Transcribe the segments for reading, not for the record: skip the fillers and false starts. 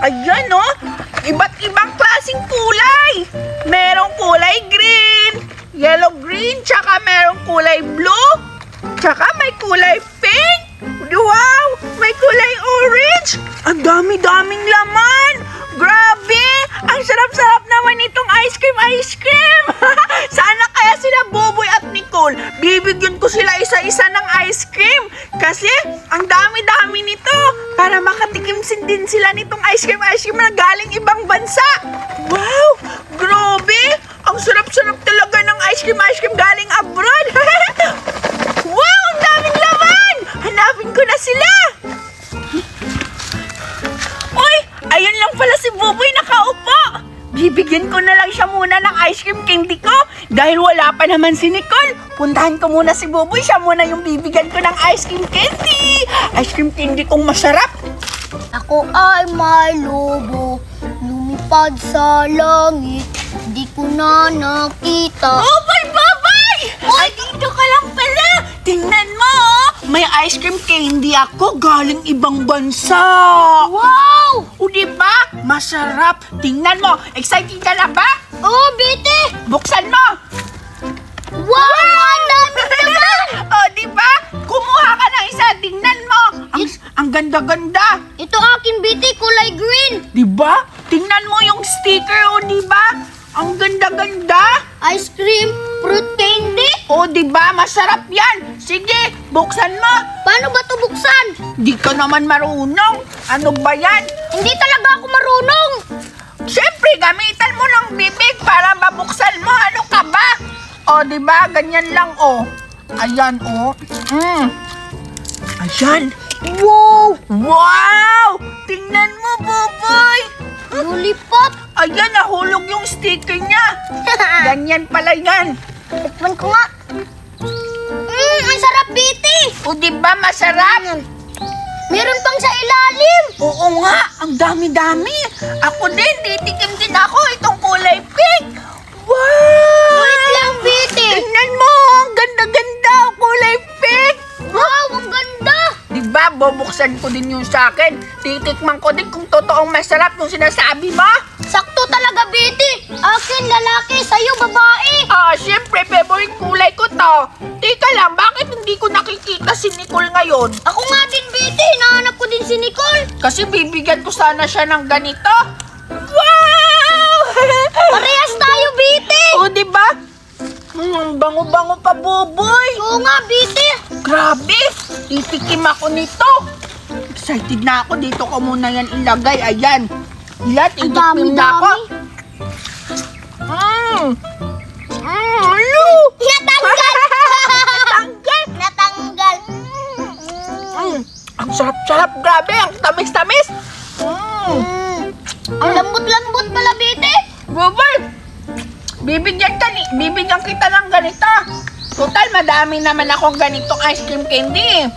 Ayan, oh. Iba't ibang klaseng kulay. Merong kulay green, yellow-green, tsaka merong kulay blue, tsaka may kulay pink. Wow! May kulay orange. Ang dami-daming laman. Grabe! Ang sarap-sarap naman itong ice cream. Sana kaya sila Boboy at Nicole, bibigyan ko sila isa-isa ng ice cream. Kasi ang dami-dami nito. Para makatikim din sila nitong ice cream na galing ibang bansa. Wow! Grabe! Ang sarap-sarap talaga ng ice cream galing abroad. Wow! Ang daming laman! Hanapin ko na sila. Uy! Ayun lang pala si Boboy nakaupo. Bibigyan ko na lang siya muna ng ice cream candy ko. Dahil wala pa naman si Nicole. Puntahan ko muna si Boboy. Siya muna yung bibigyan ko ng ice cream candy. Ice cream candy kong masarap. Ako ay may lobo, lumipad sa langit, di ko na nakita. Boboy! Ay, dito ka lang pala. Tingnan mo, oh. May ice cream candy ako galing ibang bansa. Wow! O, diba? Masarap. Tingnan mo. Excited ka na ba? Oh, Bete! Buksan mo. Wow! Ang dami naman! O, diba? Kumuha ka ng isa. Tingnan mo. Ang ganda-ganda. Ito akin, Bete, kulay green. Diba? Tingnan mo yung sticker, o, diba? Ang ganda-ganda. Ice cream, fruit candy. O, diba? Masarap yan. Sige, buksan mo. Paano ba ito buksan? Di ka naman marunong. Ano ba yan? Hindi talaga ako marunong. Siyempre, gamitan mo ng bibig para mabuksan mo. Ano ka ba? O, diba? Ganyan lang, o. Ayan, o. Ayan. Wow! Wow! Tingnan mo, Boboy. Lollipop. Ayan, nahulog yung sticker niya. Ganyan pala yan. Tikman ko nga. Ang sarap, Bete. O, diba? Masarap. Meron pang sa ilalim. Oo nga, ang dami-dami. Ako din, titikim din ako itong kulay pink. Wow! Wait lang, Bete. Tingnan mo, ang ganda-ganda, kulay pink. Wow, ang ganda. Diba, bubuksan ko din yung sa akin. Titikman ko din kung totoong masarap yung sinasabi mo. Sakto talaga, Bete. Akin, lalaki. Sa'yo, babae. Siyempre, favorite kulay ko to. Teka lang, bakit hindi ko nakikita si Nicole ngayon? Ako nga din, Bete. Hinahanap ko din si Nicole. Kasi bibigyan ko sana siya ng ganito. Wow! Parehas tayo, Bete. O, diba? Bango-bango pa, Boboy. Oo nga, Bete. Grabe! Titikim ako nito. Excited na ako. Dito ko muna yan ilagay. Ayan. Yan, titikim na ako. Alo! Natanggal. Tanggal! Natanggal. Ang sarap-sarap. Grabe. Ang tamis-tamis. Ang lambot-lambot pala, Bete. Boboy! Bibigyan kita ng ganito. Total, madami naman akong ganitong ice cream candy.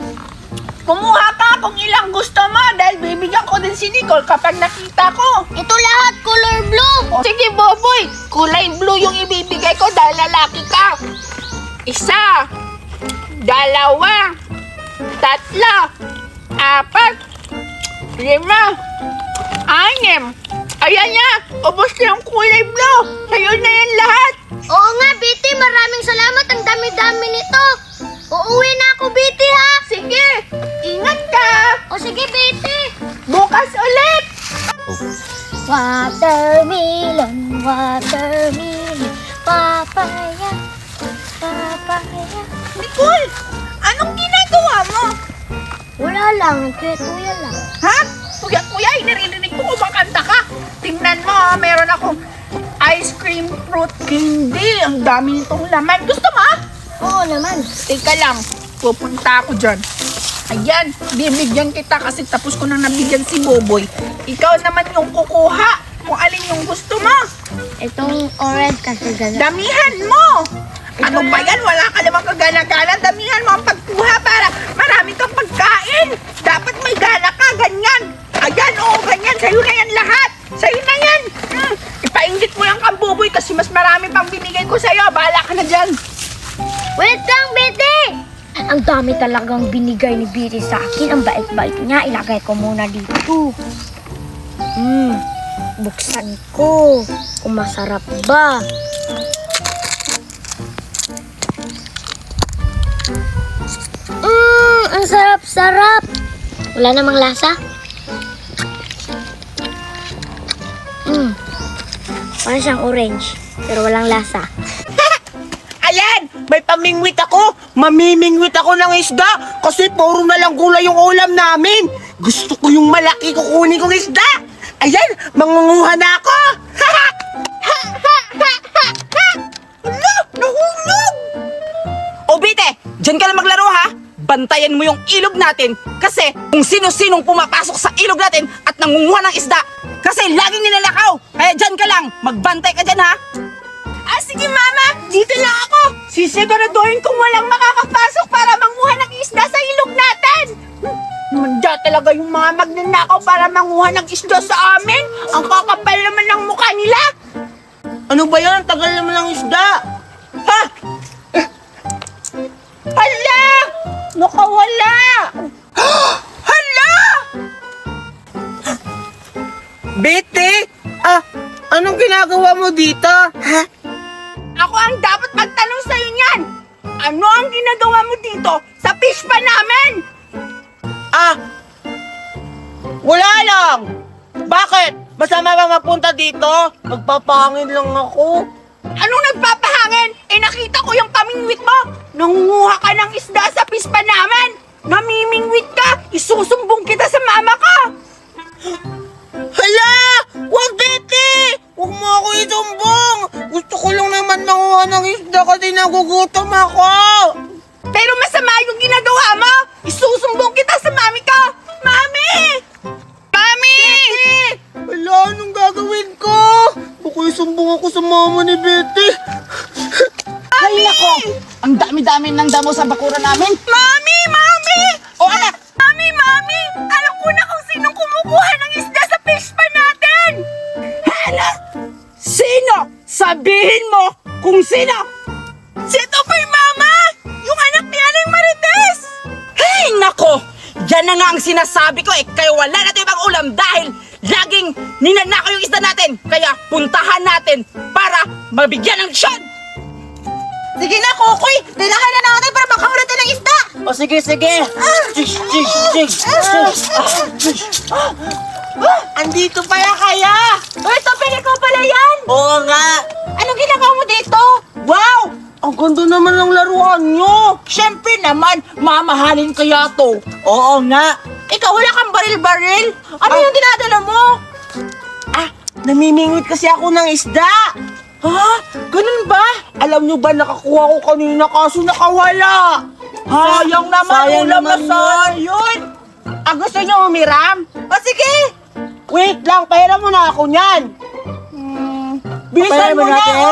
Kumuha ka kung ilang gusto mo dahil bibigyan ko din si Nicole kapag nakita ko. Ito lahat color blue. Sige, Boboy. Kulay blue yung ibibigay ko dahil lalaki ka. Isa. Dalawa. Tatlo. Apat. Lima. Anim. Ayan na. Ubos na yung kulay blue. Sa'yo na yan lahat. Oo nga, Bete. Maraming salamat. Ang dami-dami nito. Uuwi na ako, Bete, ha? Sige. Ingat ka. O sige, Bete. Bukas ulit. Watermelon, watermelon, papaya, papaya. Nicole, anong ginagawa mo? Wala lang, nagtuya lang. Ha? Kuya, inarinig ko kumakanta ka. Tingnan mo, meron akong ice cream fruit candy. Ang dami nitong laman. Gusto mo? Oo naman. Teka lang, pupunta ako dyan. Ayan, bibigyan kita kasi tapos ko nang nabigyan si Boboy. Ikaw naman yung kukuha kung alin yung gusto mo. Itong orange kasi gano'n. Damihan mo! Ano ba yan? Wala ka namang kagana-gana. Damihan mo ang pagkuha para marami kang pagkain. Dapat may gana ka, ganyan. Ayan, oo, ganyan. Sa'yo na yan lahat. Sa'yo na yan. Ipainggit mo lang kang Boboy kasi mas marami pang binigay ko sa'yo. Bahala ka na dyan. Wait lang, Bete! Ang dami talagang binigay ni Bete sa akin. Ang bait-bait niya. Ilagay ko muna dito. Buksan ko. Kung masarap ba? Ang sarap-sarap. Wala namang lasa. Parang siyang orange, pero walang lasa. Ayan! May pamingwit ako! Mamimingwit ako ng isda! Kasi puro na lang gulay yung ulam namin! Gusto ko yung malaki kukunin kong isda! Ayan! Mangunguha na ako! Hala! Nahulog! O Bite! Diyan ka na maglaro ha! Bantayan mo yung ilog natin kasi kung sino-sinong pumapasok sa ilog natin at nangunguha ng isda kasi laging nilalakaw! Kaya diyan ka lang! Magbantay ka dyan ha! Ah, sige mama! Dito lang ako! Sisiguraduhin kong walang makakapasok para manguha ng isda sa ilog natin! Manda talaga yung mga magnanakaw para manguha ng isda sa amin! Ang kakapal naman ng mukha nila! Ano ba yan? Ang tagal naman ng isda! Ha? Hala! Nakawala! Hala! Bete! Anong ginagawa mo dito? Ha? Ako ang dapat magtanong sa'yo niyan! Ano ang ginagawa mo dito sa fish pan namin? Wala lang! Bakit? Masama bang mapunta dito? Magpapahangin lang ako. Anong nagpapahangin? Nakita ko yung pamingwit mo! Nangunguha ka ng isda sa fish pan namin! Namimingwit ka! Isusumbong kita sa mama ka! Hala! Huwag, Bete! Huwag mo ako isumbong! Gusto ko lang naman manguha ng isda kasi nagugutom ako! Pero masama yung ginagawa mo! Isusumbong kita sa mami ko! Mami! Mami! Bete! Hala, anong gagawin ko? Baka isumbong ako sa mama ni Bete. Ay, nako! Ang dami-dami ng damo sa bakura namin! Mami! Mami! O anak! Mami! Mami! Alam ko na kung sinong kumukuha ng isda sa fish pan natin! Hala! Sino? Sabihin mo kung sino! Si Topoy Mama! Yung anak ni Aling Marites! Hey, nako! Yan na nga ang sinasabi ko kaya wala natin ibang ulam dahil laging ninanakaw yung isda natin! Kaya puntahan natin para mabigyan ng shot! Sige na, Kokoy! Dilahan na natin para makahuli tayo ng isda! O sige, sige! Andito pala kaya! Uy, Topin, ikaw pala yan! Oo nga! Anong ginagawa mo dito? Wow! Ang ganda naman ng laruan nyo! Siyempre naman, mamahalin kaya to! Oo nga! Ikaw, wala kang baril-baril? Ano yung dinadala mo? Namimingwit kasi ako ng isda! Ha? Ganun ba? Alam nyo ba nakakuha ko kanina kaso nakawala? Sayang naman, ulam na yun! Gusto nyo umiram? O sige! Wait lang, pahiram mo na ako niyan! Bilisan mo na ako!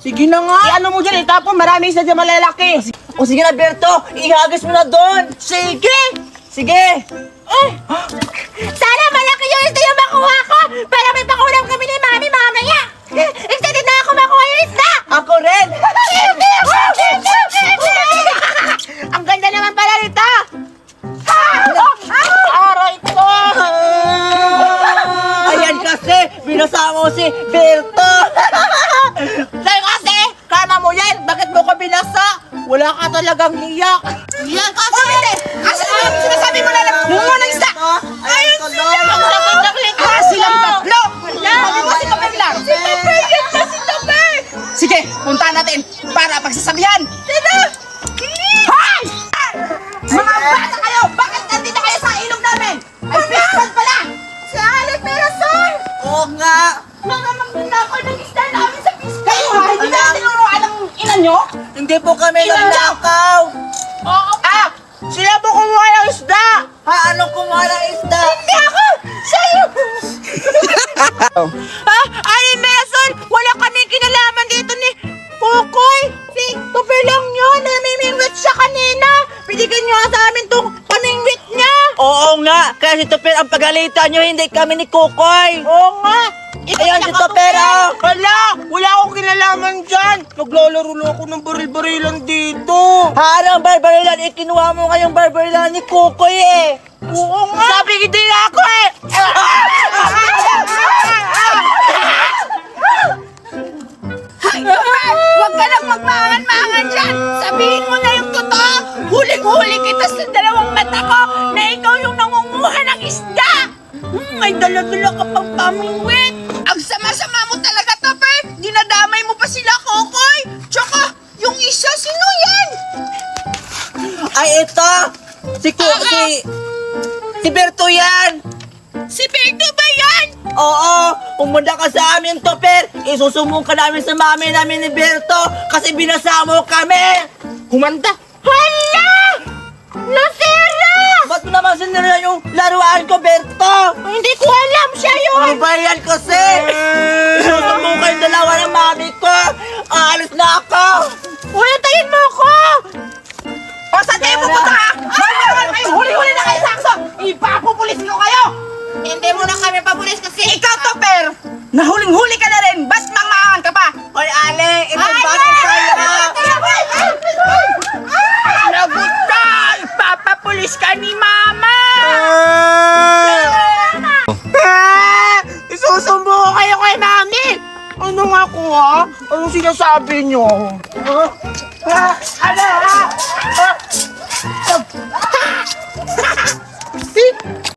Sige na nga! Ano mo dyan, itapon, marami isa dyan malalaki! O sige na, Berto, ihagis mo na doon! Sige! Sige! Sana malaki yung isda yung makuha ko para may pangulam kami ni Mami mamaya! Excited na ako makuha yung isda! Ako rin! Ang ganda naman pala nito! Aray ko! Ayan kasi, binasa mo si Berto! Sa'yo kasi, kama mo yan! Bakit mo ko binasa? Wala ka talagang hiyak! Yan kasi! Kasi sinasabi mo na lang, mungo ng isda! Ayun sila! Ang sakit-sakit ka! Silang tatlo! Sabi mo si Topper lang! Si Topper! Yan na si Topper! Sige, puntahan natin para pagsasabihan! Sino? Hay! Mga bata kayo! Bakit nandito kayo sa ilog namin? Ay, fishpond pala! Si Alec Merason! Oo nga! Mga magnanakaw ng isda namin sa fishpond! Kayo ha? Hindi na tinuruan ng ina nyo? Hindi po kami nagnakaw! Oo! Sila po kumuha ng isda! Anong kumuha ng isda? Hindi ako! Sa'yo! Alec Merason! Wala kami kinalaman dito ni Kokoy! Si Topper lang yun! Namimingwit siya kanina! Binigyan niyo sa amin tong pamingwit niya! Oo nga! Kaya si Topper ang pagalitan niyo, hindi kami ni Kokoy! Oo nga! Ayan si Topper! Hala! Wala akong kinalaman dyan! Naglalaro ako ng baril-barilan dito! Anong baril-barilan? Kinuha mo ngayong baril-barilan ni Kokoy Oo nga. Sabi hindi ako eh. Hay, Topper! Huwag ka nang magmaangan-maangan dyan! Sabihin mo na yung totoo! Huling-huli kita sa dalawang mata ko na ikaw yung nangunguha ng isda! May dala-dala ka pang pamingwit! Ang sama-sama mo talaga, Topper! Dinadamay mo pa sila, Kokoy! Tsaka, yung isa, sino yan? Ay, ito! Si Berto yan! Si Berto ba yan? Oo! Pumunta ka sa amin, Topper! Isusumbong ka namin sa mami namin ni Berto kasi binasamo kami! Humanda! Hala! Nasira! Ba't mo naman sinira yung laruan ko, Berto? Hindi ko alam siya yun! Ano ba yan kasi? Isusumbong ka yung dalawa ng mami ko! Aalis na ako! Ulatayin mo ako! O, saan kayo pupunta ka? Ay, huli-huli na kayo sa akso! Ipapupulis ko kayo! Hindi mo na kami papulis kasi Ikaw, Topper! Nahuling-huli ka na rin! Ba't mangmaangan ka pa? Hoy, Ale! Ito bakit sa'yo? Lagot ka! Ipapapulis ka ni Mama! Isusumbong ko kayo kay mami! Ano nga ko ha? Anong sinasabi niyo? Ano ha?